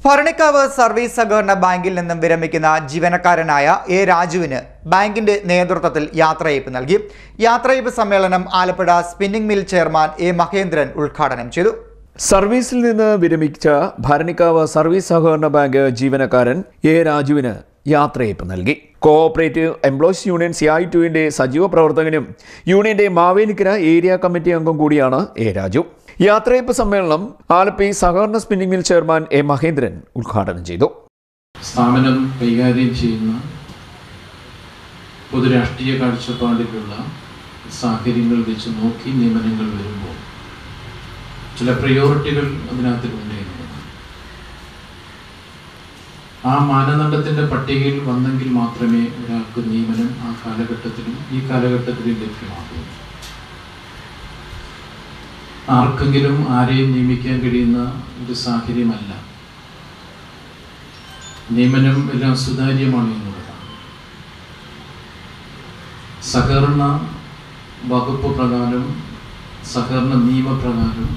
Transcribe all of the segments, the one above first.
Bharanikkavu service സഹകരണ ബാങ്കിൽ നിന്നും വിരമിക്കുന്ന ജീവനക്കാരനായ എ രാജുവിന് ബാങ്കിന്റെ നേതൃത്വത്തിൽ യാത്രയയപ്പ് നൽകി. യാത്രയയപ്പ് സമ്മേളനം Alappuzha spinning mill chairman A Mahendran ഉദ്ഘാടനം ചെയ്തു. സർവീസിൽ നിന്ന് വിരമിച്ച ഭരണിക്കാവ് സർവീസ് സഹകരണ ബാങ്ക് ജീവനക്കാരൻ എ രാജുവിന് യാത്രയയപ്പ് നൽകി. കോഓപ്പറേറ്റീവ് എംപ്ലോയീസ് യൂണിയൻ CI2-ന്റെ സജീവ പ്രവർത്തകനും യൂണിയന്റെ മാവേലിക്കര ഏരിയ കമ്മിറ്റി അംഗം കൂടിയാണ് എ രാജു. യാത്രയയപ്പ് സമ്മേളനം ആലപ്പി സഹകരണ spinning mill chairman A Mahendran ഉദ്ഘാടനം ചെയ്തു. സ്ഥാപനം കൈകാര്യം ചെയ്യുന്ന പൊതുരാഷ്ട്രീയ കാഴ്ചപ്പാടിലുള്ള സാഹചര്യങ്ങൾ വെച്ച് നോക്കി നിയമനങ്ങൾ വരുമ്പോൾ ചില പ്രയോറിറ്റികൾ അതിനകത്തിലുണ്ടായിരുന്നു. ആ മാനദണ്ഡത്തിൻ്റെ പട്ടികയിൽ വന്നെങ്കിൽ മാത്രമേ ഒരാൾക്ക് നിയമനം ആ കാലഘട്ടത്തിലും ഈ കാലഘട്ടത്തിലും ലഭ്യമാകൂ. ആർക്കെങ്കിലും ആരെയും നിയമിക്കാൻ കഴിയുന്ന ഒരു സാഹചര്യമല്ല. നിയമനം എല്ലാം സുതാര്യമാണ് എന്നുള്ളതാണ്. സഹകരണ വകുപ്പ് പ്രകാരം, സഹകരണ നിയമപ്രകാരം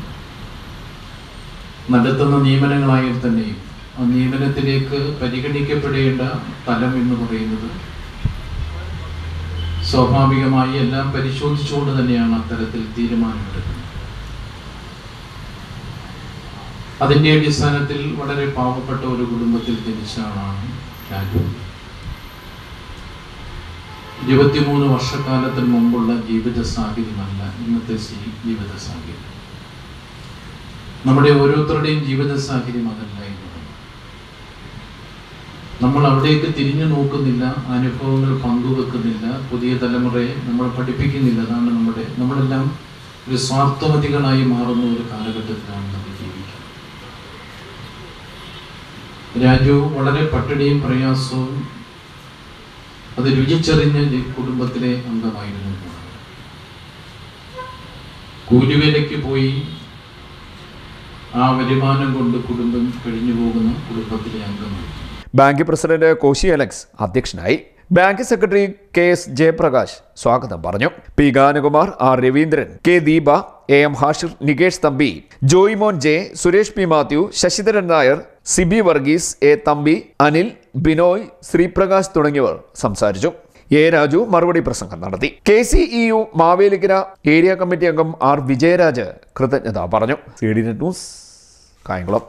നടത്തുന്ന നിയമനങ്ങളായാൽ തന്നെയും ആ നിയമനത്തിലേക്ക് പരിഗണിക്കപ്പെടേണ്ട തലം എന്ന് പറയുന്നത് സ്വാഭാവികമായി എല്ലാം പരിശോധിച്ചുകൊണ്ട് തന്നെയാണ് അത്തരത്തിൽ തീരുമാനമെടുക്കുന്നത്. അതിൻ്റെ അടിസ്ഥാനത്തിൽ വളരെ പാവപ്പെട്ട ഒരു കുടുംബത്തിൽ ജനിച്ച ആളാണ് രാജു. 23 വർഷക്കാലത്തിന് മുമ്പുള്ള ജീവിത സാഹചര്യമല്ല ഇന്നത്തെ ജീവിത സാഹചര്യം. നമ്മുടെ ഓരോരുത്തരുടെയും ജീവിത സാഹചര്യം അതല്ല എന്നുള്ളത്. നമ്മൾ അവിടേക്ക് തിരിഞ്ഞു നോക്കുന്നില്ല, അനുഭവങ്ങൾ പങ്കുവെക്കുന്നില്ല, പുതിയ തലമുറയെ നമ്മൾ പഠിപ്പിക്കുന്നില്ല. അതാണ് നമ്മളെല്ലാം ഒരു സ്വാർത്ഥമതികളായി മാറുന്ന ഒരു കാലഘട്ടത്തിലാണ് നമ്മൾ ജീവിക്കുന്നത്. രാജു വളരെ പട്ടിണിയും പ്രയാസവും അത് രുചിച്ചറിഞ്ഞ കുടുംബത്തിലെ അംഗമായിരുന്നു. കൂലിവേലയ്ക്ക് പോയി ആ വരുമാനം കൊണ്ട് കുടുംബം കഴിഞ്ഞു പോകുന്ന കുടുംബത്തിലെ അംഗമാണ്. ബാങ്ക് പ്രസിഡന്റ് കോശി അലക്സ് അധ്യക്ഷനായി. ബാങ്ക് സെക്രട്ടറി KS ജയപ്രകാശ് സ്വാഗതം പറഞ്ഞു. P Ganakumar, R Raveendran, K Deepa, AM Hashir, Nikesh Thampi, Joymon J, Suresh P Mathew, Sasidharan Nair, Sibi Varghese, A Thampi, Anil, Binoy, Sreeprakash തുടങ്ങിയവർ സംസാരിച്ചു. എ രാജു മറുപടി പ്രസംഗം നടത്തി. KCEU മാവേലിക്കര ഏരിയ കമ്മിറ്റി അംഗം R വിജയരാജ് കൃതജ്ഞത പറഞ്ഞു. CDNet news, Kayamkulam.